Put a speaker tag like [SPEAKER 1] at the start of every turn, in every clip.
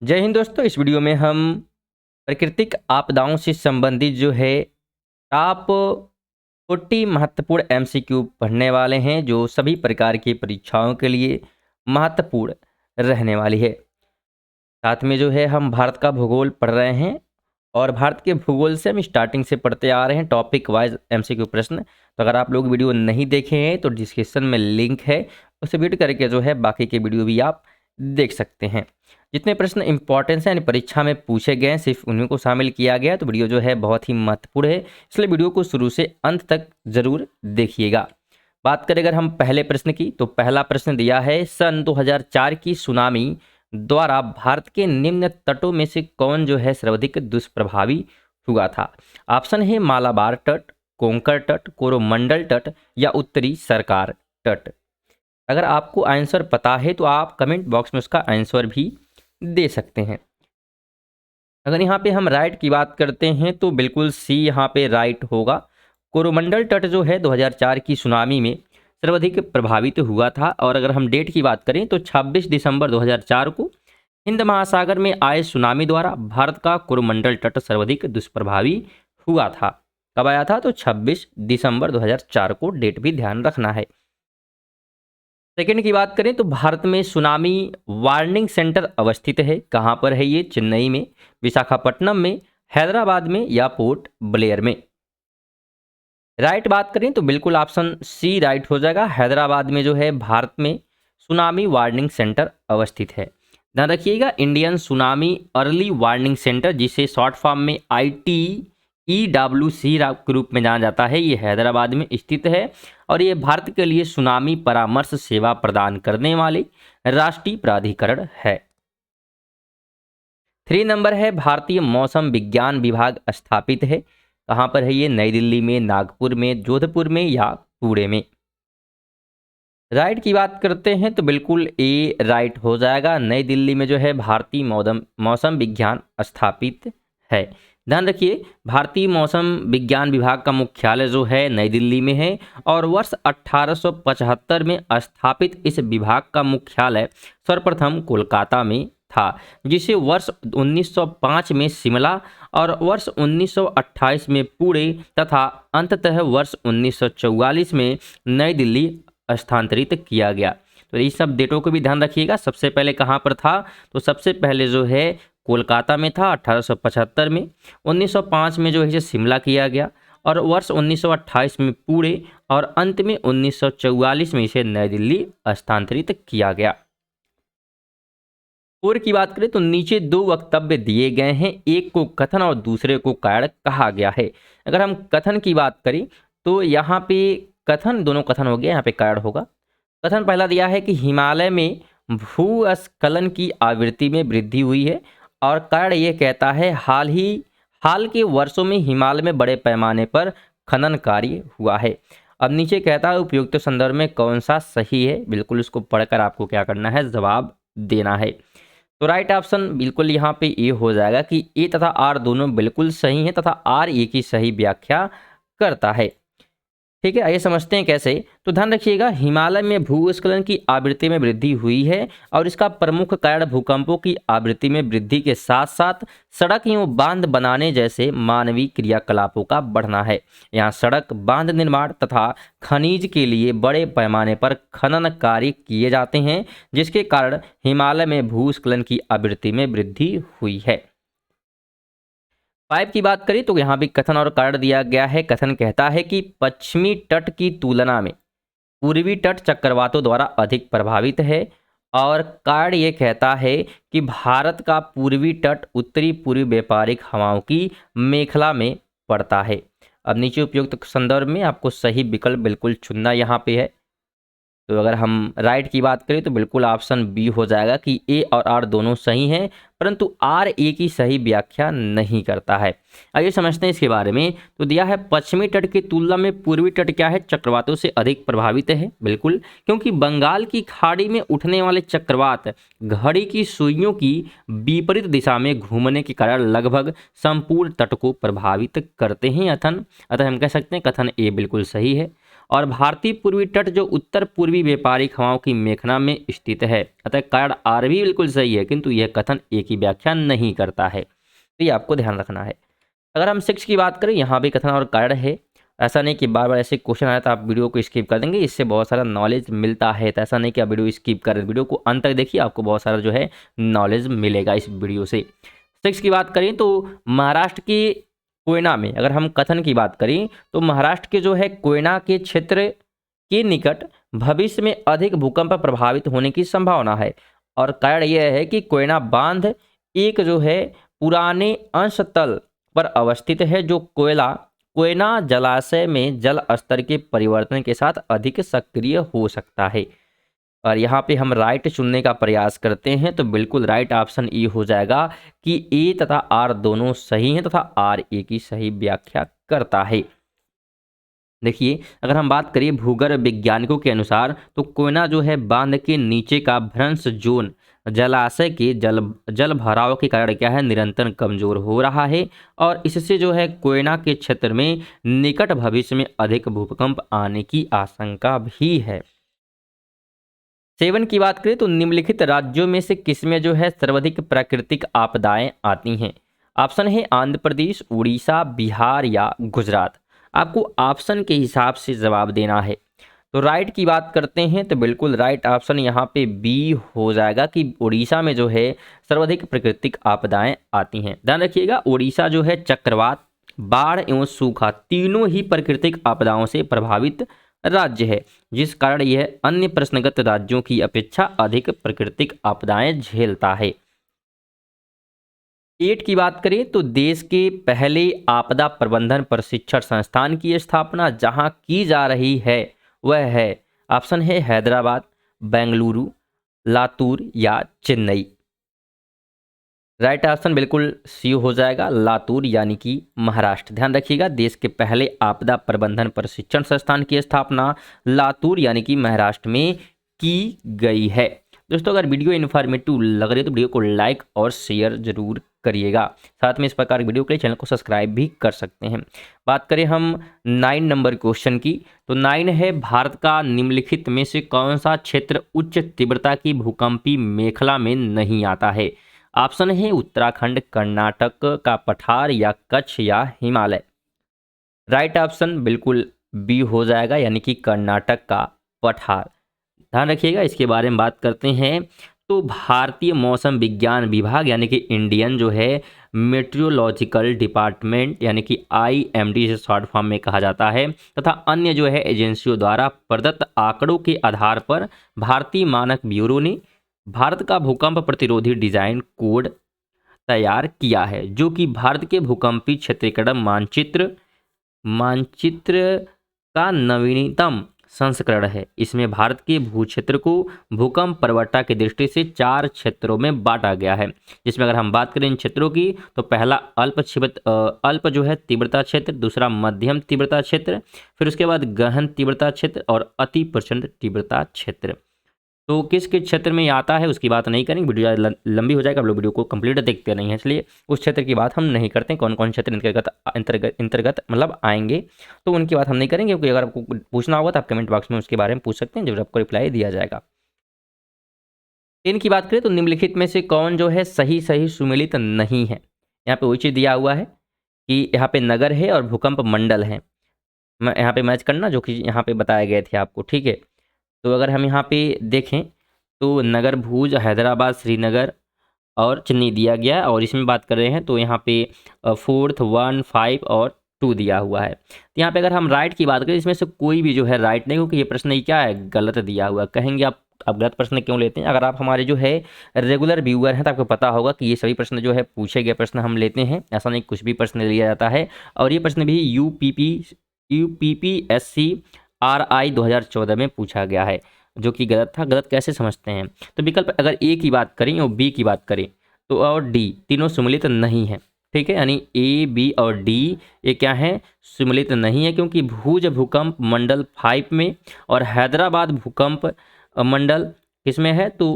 [SPEAKER 1] जय हिंद दोस्तों। इस वीडियो में हम प्राकृतिक आपदाओं से संबंधित जो है टॉप 40 महत्वपूर्ण एमसीक्यू पढ़ने वाले हैं, जो सभी प्रकार की परीक्षाओं के लिए महत्वपूर्ण रहने वाली है। साथ में जो है हम भारत का भूगोल पढ़ रहे हैं और भारत के भूगोल से हम स्टार्टिंग से पढ़ते आ रहे हैं टॉपिक वाइज एमसीक्यू प्रश्न। तो अगर आप लोग वीडियो नहीं देखे हैं तो डिस्क्रिप्शन में लिंक है, उसे विजिट करके जो है बाकी के वीडियो भी आप देख सकते हैं। जितने प्रश्न इंपॉर्टेंस है यानी परीक्षा में पूछे गए हैं सिर्फ उन्हीं को शामिल किया गया। तो वीडियो जो है बहुत ही महत्वपूर्ण है, इसलिए वीडियो को शुरू से अंत तक जरूर देखिएगा। बात करें अगर हम पहले प्रश्न की, तो पहला प्रश्न दिया है सन 2004 की सुनामी द्वारा भारत के निम्न तटों में से कौन जो है सर्वाधिक दुष्प्रभावी हुआ था। ऑप्शन है मालाबार तट, कोंकण तट, कोरोमंडल तट या उत्तरी सरकार तट। अगर आपको आंसर पता है तो आप कमेंट बॉक्स में उसका आंसर भी दे सकते हैं। अगर यहाँ पे हम राइट की बात करते हैं तो बिल्कुल सी यहाँ पे राइट होगा। कोरोमंडल तट जो है 2004 की सुनामी में सर्वाधिक प्रभावित हुआ था। और अगर हम डेट की बात करें तो 26 दिसंबर 2004 को हिंद महासागर में आए सुनामी द्वारा भारत का कोरोमंडल तट सर्वाधिक दुष्प्रभावी हुआ था। कब आया था? तो 26 दिसंबर 2004 को। डेट भी ध्यान रखना है। सेकेंड की बात करें तो भारत में सुनामी वार्निंग सेंटर अवस्थित है। कहाँ पर है ये? चेन्नई में, विशाखापट्टनम में, हैदराबाद में या पोर्ट ब्लेयर में। राइट बात करें तो बिल्कुल ऑप्शन सी राइट हो जाएगा। हैदराबाद में जो है भारत में सुनामी वार्निंग सेंटर अवस्थित है। ध्यान रखिएगा, Indian tsunami early warning centre, जिसे शॉर्ट फॉर्म में ITEWC के रूप में जाना जाता है, ये हैदराबाद में स्थित है और ये भारत के लिए सुनामी परामर्श सेवा प्रदान करने वाले राष्ट्रीय प्राधिकरण है। 3 नंबर है भारतीय मौसम विज्ञान विभाग स्थापित है। कहाँ पर है ये? नई दिल्ली में, नागपुर में, जोधपुर में या पुणे में। राइट की बात करते हैं तो बिल्कुल ए राइट हो जाएगा। नई दिल्ली में जो है भारतीय मौसम विज्ञान स्थापित है। ध्यान रखिए, भारतीय मौसम विज्ञान विभाग का मुख्यालय जो है नई दिल्ली में है और वर्ष 1875 में स्थापित इस विभाग का मुख्यालय सर्वप्रथम कोलकाता में था, जिसे वर्ष 1905 में शिमला और वर्ष 1928 में पुणे तथा अंततः वर्ष 1944 में नई दिल्ली स्थानांतरित किया गया। तो इस सब डेटों को भी ध्यान रखिएगा। सबसे पहले कहाँ पर था? तो सबसे पहले जो है कोलकाता में था 1875 में, 1905 में जो है इसे शिमला किया गया और वर्ष 1928 में पुणे और अंत में 1944 में इसे नई दिल्ली स्थानांतरित किया गया। और की बात करें तो नीचे 2 वक्तव्य दिए गए हैं, एक को कथन और दूसरे को कारण कहा गया है। अगर हम कथन की बात करें तो यहाँ पे कथन, दोनों कथन हो गया, यहाँ पे कारण होगा। कथन पहला दिया है कि हिमालय में भूस्खलन की आवृत्ति में वृद्धि हुई है और कारण ये कहता है हाल के वर्षों में हिमालय में बड़े पैमाने पर खनन कार्य हुआ है। अब नीचे कहता है उपयुक्त संदर्भ में कौन सा सही है। बिल्कुल इसको पढ़कर आपको क्या करना है? जवाब देना है। तो राइट ऑप्शन बिल्कुल यहाँ पे ए हो जाएगा कि ए तथा आर दोनों बिल्कुल सही हैं तथा आर ए की सही व्याख्या करता है। ठीक है, आइए समझते हैं कैसे। तो ध्यान रखिएगा, हिमालय में भूस्खलन की आवृत्ति में वृद्धि हुई है और इसका प्रमुख कारण भूकंपों की आवृत्ति में वृद्धि के साथ साथ सड़क एवं बांध बनाने जैसे मानवीय क्रियाकलापों का बढ़ना है। यहाँ सड़क, बांध निर्माण तथा खनिज के लिए बड़े पैमाने पर खनन कार्य किए जाते हैं, जिसके कारण हिमालय में भूस्खलन की आवृत्ति में वृद्धि हुई है। 5 की बात करें तो यहाँ भी कथन और कारण दिया गया है। कथन कहता है कि पश्चिमी तट की तुलना में पूर्वी तट चक्रवातों द्वारा अधिक प्रभावित है और कारण ये कहता है कि भारत का पूर्वी तट उत्तरी पूर्वी व्यापारिक हवाओं की मेखला में पड़ता है। अब नीचे उपयुक्त संदर्भ में आपको सही विकल्प बिल्कुल चुनना यहाँ पे है। तो अगर हम राइट की बात करें तो बिल्कुल ऑप्शन बी हो जाएगा कि ए और आर दोनों सही हैं, परंतु आर ए की सही व्याख्या नहीं करता है। आइए समझते हैं इसके बारे में। तो दिया है पश्चिमी तट की तुलना में पूर्वी तट क्या है? चक्रवातों से अधिक प्रभावित है। बिल्कुल, क्योंकि बंगाल की खाड़ी में उठने वाले चक्रवात घड़ी की सुइयों की विपरीत दिशा में घूमने के कारण लगभग संपूर्ण तट को प्रभावित करते हैं। अतः हम कह सकते हैं कथन ए बिल्कुल सही है। और भारतीय पूर्वी तट जो उत्तर पूर्वी व्यापारिक हवाओं की मेखला में स्थित है। अतः कारण आर भी बिल्कुल सही है, किंतु यह कथन एक ही व्याख्या नहीं करता है, तो ये आपको ध्यान रखना है। अगर हम 6 की बात करें, यहाँ भी कथन और कारण है। ऐसा नहीं कि बार बार ऐसे क्वेश्चन आया तो आप वीडियो को स्किप कर देंगे, इससे बहुत सारा नॉलेज मिलता है। तो ऐसा नहीं कि आप वीडियो स्किप करें, वीडियो को अंत तक देखिए, आपको बहुत सारा जो है नॉलेज मिलेगा इस वीडियो से। 6 की बात करें तो महाराष्ट्र के कोयना में, अगर हम कथन की बात करें तो महाराष्ट्र के जो है कोयना के क्षेत्र के निकट भविष्य में अधिक भूकंप प्रभावित होने की संभावना है। और कारण यह है कि कोयना बांध एक जो है पुराने अंश तल पर अवस्थित है, जो कोयना जलाशय में जल स्तर के परिवर्तन के साथ अधिक सक्रिय हो सकता है। और यहाँ पे हम राइट चुनने का प्रयास करते हैं, तो बिल्कुल राइट ऑप्शन ई हो जाएगा कि ए तथा आर दोनों सही हैं तथा आर ए की सही व्याख्या करता है। देखिए, अगर हम बात करिए भूगर्भ वैज्ञानिकों के अनुसार, तो कोयना जो है बांध के नीचे का भ्रंश जोन जलाशय के जल भराव के कारण क्या है, निरंतर कमजोर हो रहा है, और इससे जो है कोयना के क्षेत्र में निकट भविष्य में अधिक भूकंप आने की आशंका भी है। 7 की बात करें तो निम्नलिखित राज्यों में से किसमें जो है सर्वाधिक प्राकृतिक आपदाएं आती हैं। ऑप्शन है आंध्र प्रदेश, उड़ीसा, बिहार या गुजरात। आपको ऑप्शन के हिसाब से जवाब देना है। तो राइट की बात करते हैं तो बिल्कुल राइट ऑप्शन यहाँ पे बी हो जाएगा कि उड़ीसा में जो है सर्वाधिक प्राकृतिक आपदाएं आती हैं। ध्यान रखिएगा, उड़ीसा जो है चक्रवात, बाढ़ एवं सूखा तीनों ही प्राकृतिक आपदाओं से प्रभावित राज्य है, जिस कारण यह अन्य प्रश्नगत राज्यों की अपेक्षा अधिक प्राकृतिक आपदाएं झेलता है। 8 की बात करें तो देश के पहले आपदा प्रबंधन प्रशिक्षण संस्थान की स्थापना जहां की जा रही है वह है, ऑप्शन है हैदराबाद, बेंगलुरु, लातूर या चेन्नई। राइट ऑप्शन बिल्कुल सी हो जाएगा, लातूर यानी कि महाराष्ट्र। ध्यान रखिएगा, देश के पहले आपदा प्रबंधन प्रशिक्षण संस्थान की स्थापना लातूर यानी कि महाराष्ट्र में की गई है। दोस्तों, अगर वीडियो इन्फॉर्मेटिव लग रही है तो वीडियो को लाइक और शेयर जरूर करिएगा। साथ में इस प्रकार की वीडियो के लिए चैनल को सब्सक्राइब भी कर सकते हैं। बात करें हम 9 नंबर क्वेश्चन की, तो 9 है भारत का निम्नलिखित में से कौन सा क्षेत्र उच्च तीव्रता की भूकंपी मेखला में नहीं आता है। ऑप्शन है उत्तराखंड, कर्नाटक का पठार या कच्छ या हिमालय। राइट ऑप्शन बिल्कुल बी हो जाएगा, यानी कि कर्नाटक का पठार। ध्यान रखिएगा, इसके बारे में बात करते हैं तो भारतीय मौसम विज्ञान विभाग यानी कि इंडियन जो है मेट्रोलॉजिकल डिपार्टमेंट यानी कि IMD से शॉर्ट फॉर्म में कहा जाता है, तथा अन्य जो है एजेंसियों द्वारा प्रदत्त आंकड़ों के आधार पर भारतीय मानक ब्यूरो ने भारत का भूकंप प्रतिरोधी डिजाइन कोड तैयार किया है, जो कि भारत के भूकंपी क्षेत्रीकरण मानचित्र का नवीनतम संस्करण है। इसमें भारत के भूक्षेत्र को भूकंप प्रवणता की दृष्टि से 4 क्षेत्रों में बांटा गया है, जिसमें अगर हम बात करें इन क्षेत्रों की तो पहला अल्प जो है तीव्रता क्षेत्र, दूसरा मध्यम तीव्रता क्षेत्र, फिर उसके बाद गहन तीव्रता क्षेत्र और अति प्रचंड तीव्रता क्षेत्र। तो किस किस क्षेत्र में आता है उसकी बात नहीं करेंगे, वीडियो ज़्यादा लंबी हो जाएगा, आप लोग वीडियो को कंप्लीट देखते नहीं है, इसलिए उस क्षेत्र की बात हम नहीं करते हैं। कौन कौन क्षेत्र अंतर्गत मतलब आएंगे तो उनकी बात हम नहीं करेंगे, क्योंकि अगर आपको पूछना होगा तो आप कमेंट बॉक्स में उसके बारे में पूछ सकते हैं, जरूर आपको रिप्लाई दिया जाएगा। इनकी बात करें तो निम्नलिखित में से कौन जो है सही सुमेलित नहीं है। यहाँ पे वही चीज़ दिया हुआ है कि यहाँ पे नगर है और भूकंप मंडल है, यहाँ पे मैच करना जो कि यहाँ पे बताए गए थे आपको, ठीक है। तो अगर हम यहाँ पे देखें तो नगर भुज, हैदराबाद, श्रीनगर और चेन्नई दिया गया है, और इसमें बात कर रहे हैं तो यहाँ पे 4th 1 5 और 2 दिया हुआ है। तो यहाँ पे अगर हम राइट की बात करें इसमें से कोई भी जो है राइट नहीं, क्योंकि ये प्रश्न ही क्या है, गलत दिया हुआ। कहेंगे आप गलत प्रश्न क्यों लेते हैं, अगर आप हमारे जो है रेगुलर व्यूअर हैं तो आपको पता होगा कि ये सभी प्रश्न जो है पूछे गए प्रश्न हम लेते हैं, ऐसा नहीं कुछ भी प्रश्न लिया जाता है। और ये प्रश्न भी UPPSC RI 2014 में पूछा गया है, जो कि गलत था। गलत कैसे समझते हैं, तो विकल्प अगर ए की बात करें और बी की बात करें तो और डी तीनों सम्मिलित नहीं है, ठीक है। यानी A, B और D ये क्या है, सम्मिलित नहीं है, क्योंकि भुज भूकंप मंडल 5 में और हैदराबाद भूकंप मंडल किसमें है तो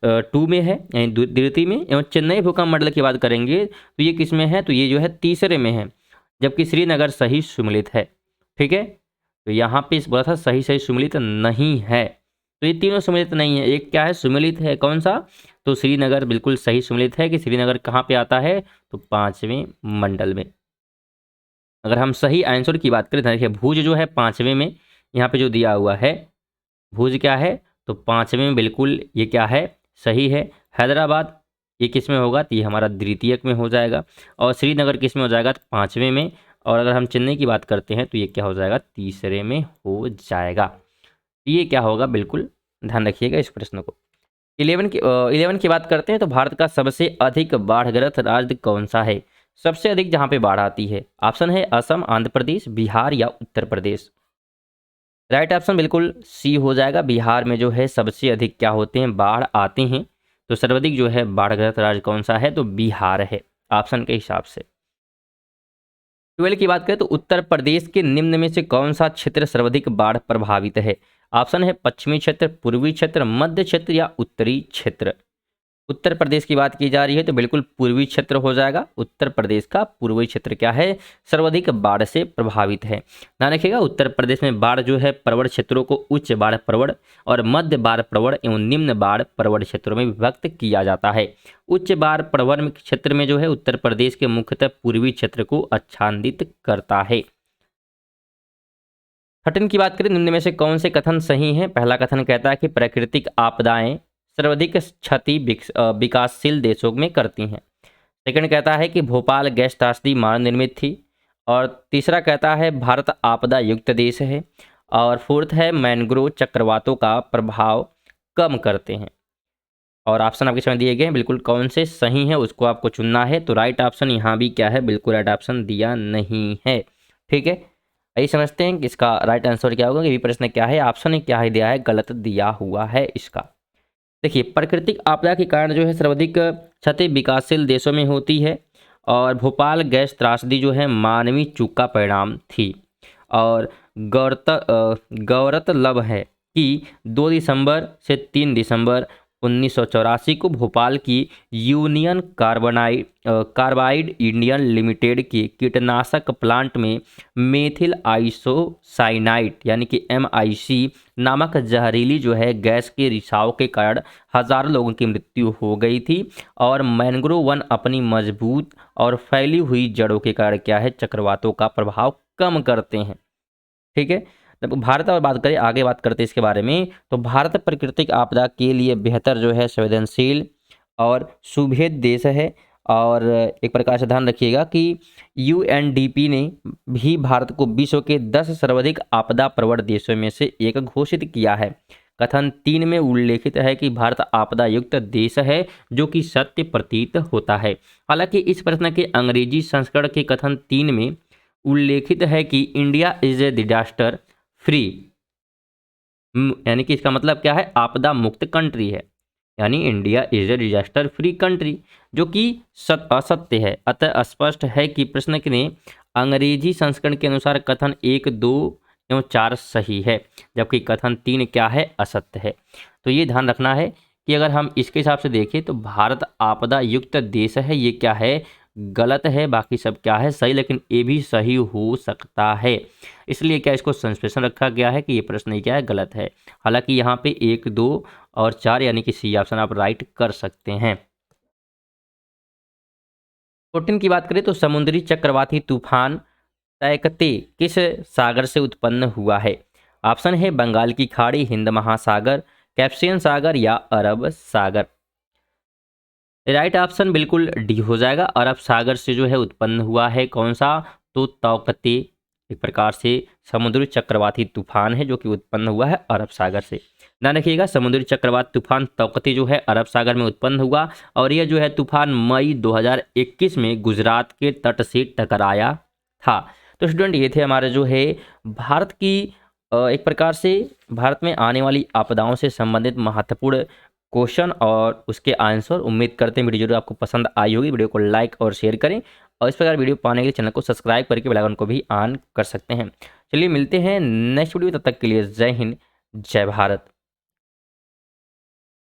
[SPEAKER 1] 2 में है, यानी द्वितीय में। एवं चेन्नई भूकंप मंडल की बात करेंगे तो ये किस में है, तो ये जो है तीसरे में है, जबकि श्रीनगर सही सम्मिलित है, ठीक है। तो यहाँ पे इस बोला था सही सही सुमेलित नहीं है, तो ये तीनों सुमेलित नहीं है। एक क्या है सुमेलित है, कौन सा, तो श्रीनगर बिल्कुल सही सुमेलित है कि श्रीनगर कहाँ पे आता है, तो 5वें मंडल में। अगर हम सही आंसर की बात करें तो देखिए भुज जो है 5वें में, यहाँ पे जो दिया हुआ है भुज क्या है, तो 5वें में बिल्कुल ये क्या है, सही है। हैदराबाद ये किस में होगा, तो ये हमारा द्वितीयक में हो जाएगा। और श्रीनगर किस में हो जाएगा, तो 5वें में। और अगर हम चेन्नई की बात करते हैं तो ये क्या हो जाएगा, तीसरे में हो जाएगा। ये क्या होगा, बिल्कुल ध्यान रखिएगा इस प्रश्न को। 11 की बात करते हैं तो भारत का सबसे अधिक बाढ़ग्रस्त राज्य कौन सा है। सबसे अधिक जहाँ पे बाढ़ आती है, ऑप्शन है असम, आंध्र प्रदेश, बिहार या उत्तर प्रदेश। राइट ऑप्शन बिल्कुल सी हो जाएगा। बिहार में जो है सबसे अधिक क्या होते हैं, बाढ़ आते हैं। तो सर्वाधिक जो है बाढ़ग्रस्त राज्य कौन सा है, तो बिहार है ऑप्शन के हिसाब से। 12 की बात करें तो उत्तर प्रदेश के निम्न में से कौन सा क्षेत्र सर्वाधिक बाढ़ प्रभावित है। ऑप्शन है पश्चिमी क्षेत्र, पूर्वी क्षेत्र, मध्य क्षेत्र या उत्तरी क्षेत्र। उत्तर प्रदेश की बात की जा रही है तो बिल्कुल पूर्वी क्षेत्र हो जाएगा। उत्तर प्रदेश का पूर्वी क्षेत्र क्या है, सर्वाधिक बाढ़ से प्रभावित है। ध्यान रखिएगा उत्तर प्रदेश में बाढ़ जो है प्रवण क्षेत्रों को उच्च बाढ़ प्रवण और मध्य बाढ़ प्रवण एवं निम्न बाढ़ प्रवण क्षेत्रों में विभक्त किया जाता है। उच्च बाढ़ प्रवण क्षेत्र में जो है उत्तर प्रदेश के मुख्यतः पूर्वी क्षेत्र को आच्छादित करता है। 13 की बात करें, निम्न में से कौन से कथन सही हैं। पहला कथन कहता है कि प्राकृतिक आपदाएं सर्वाधिक क्षति विकासशील देशों में करती हैं। सेकंड कहता है कि भोपाल गैस त्रासदी मानव निर्मित थी। और तीसरा कहता है भारत आपदा युक्त देश है। और फोर्थ है मैंग्रोव चक्रवातों का प्रभाव कम करते हैं। और ऑप्शन आपके सामने दिए गए हैं, बिल्कुल कौन से सही है उसको आपको चुनना है। तो राइट ऑप्शन यहाँ भी क्या है, बिल्कुल राइट ऑप्शन दिया नहीं है। ठीक है, यही समझते हैं कि इसका राइट आंसर क्या होगा। ये भी प्रश्न क्या है, ऑप्शन क्या है दिया है, गलत दिया हुआ है इसका। देखिए प्राकृतिक आपदा के कारण जो है सर्वाधिक क्षति विकासशील देशों में होती है। और भोपाल गैस त्रासदी जो है मानवीय चूक का परिणाम थी। और गौरतलब है कि 2 दिसंबर से 3 दिसंबर 1984 को भोपाल की यूनियन कार्बाइड इंडियन लिमिटेड के कीटनाशक प्लांट में मेथिल आइसोसाइनाइड यानी कि MIC नामक जहरीली जो है गैस के रिसाव के कारण हजारों लोगों की मृत्यु हो गई थी। और मैंग्रोव वन अपनी मजबूत और फैली हुई जड़ों के कारण क्या है, चक्रवातों का प्रभाव कम करते हैं। ठीक है, जब भारत और बात करें, आगे बात करते हैं इसके बारे में, तो भारत प्राकृतिक आपदा के लिए बेहतर जो है संवेदनशील और सुभेद देश है। और एक प्रकार से ध्यान रखिएगा कि UNDP ने भी भारत को विश्व के 10 सर्वाधिक आपदा प्रवण देशों में से एक घोषित किया है। कथन 3 में उल्लेखित है कि भारत आपदा युक्त देश है, जो कि सत्य प्रतीत होता है। हालांकि इस प्रश्न के अंग्रेजी संस्करण के कथन 3 में उल्लेखित है कि India is a disaster free, यानी कि इसका मतलब क्या है, आपदा मुक्त कंट्री है। यानी India is a disaster free country, जो कि असत्य है। अतः स्पष्ट है कि प्रश्न ने अंग्रेजी संस्करण के अनुसार कथन 1, 2 एवं 4 सही है, जबकि कथन 3 क्या है, असत्य है। तो ये ध्यान रखना है कि अगर हम इसके हिसाब से देखें तो भारत आपदा युक्त देश है, ये क्या है, गलत है। बाकी सब क्या है, सही, लेकिन ये भी सही हो सकता है। इसलिए क्या इसको सस्पेंशन रखा गया है कि ये प्रश्न क्या है, गलत है। हालांकि यहाँ पे 1, 2 और 4 यानी कि सी ऑप्शन आप राइट कर सकते हैं। 14 की बात करें तो समुद्री चक्रवाती तूफान तैकते किस सागर से उत्पन्न हुआ है। ऑप्शन है बंगाल की खाड़ी, हिंद महासागर, कैस्पियन सागर या अरब सागर। राइट ऑप्शन बिल्कुल डी हो जाएगा। अरब सागर से जो है उत्पन्न हुआ है कौन सा, तो तौकते एक प्रकार से समुद्री चक्रवाती तूफान है, जो कि उत्पन्न हुआ है अरब सागर से। ध्यान रखिएगा समुद्री चक्रवात तूफान तौकते जो है अरब सागर में उत्पन्न हुआ। और यह जो है तूफान मई 2021 में गुजरात के तट से टकराया था। तो स्टूडेंट ये थे हमारे जो है भारत की एक प्रकार से भारत में आने वाली आपदाओं से संबंधित महत्वपूर्ण क्वेश्चन और उसके आंसर। उम्मीद करते हैं वीडियो जरूर आपको पसंद आई होगी। वीडियो को लाइक और शेयर करें और इस प्रकार वीडियो पाने के लिए चैनल को सब्सक्राइब करके बेल आइकन को भी ऑन कर सकते हैं। चलिए मिलते हैं नेक्स्ट वीडियो, तब तक के लिए जय हिंद, जय भारत।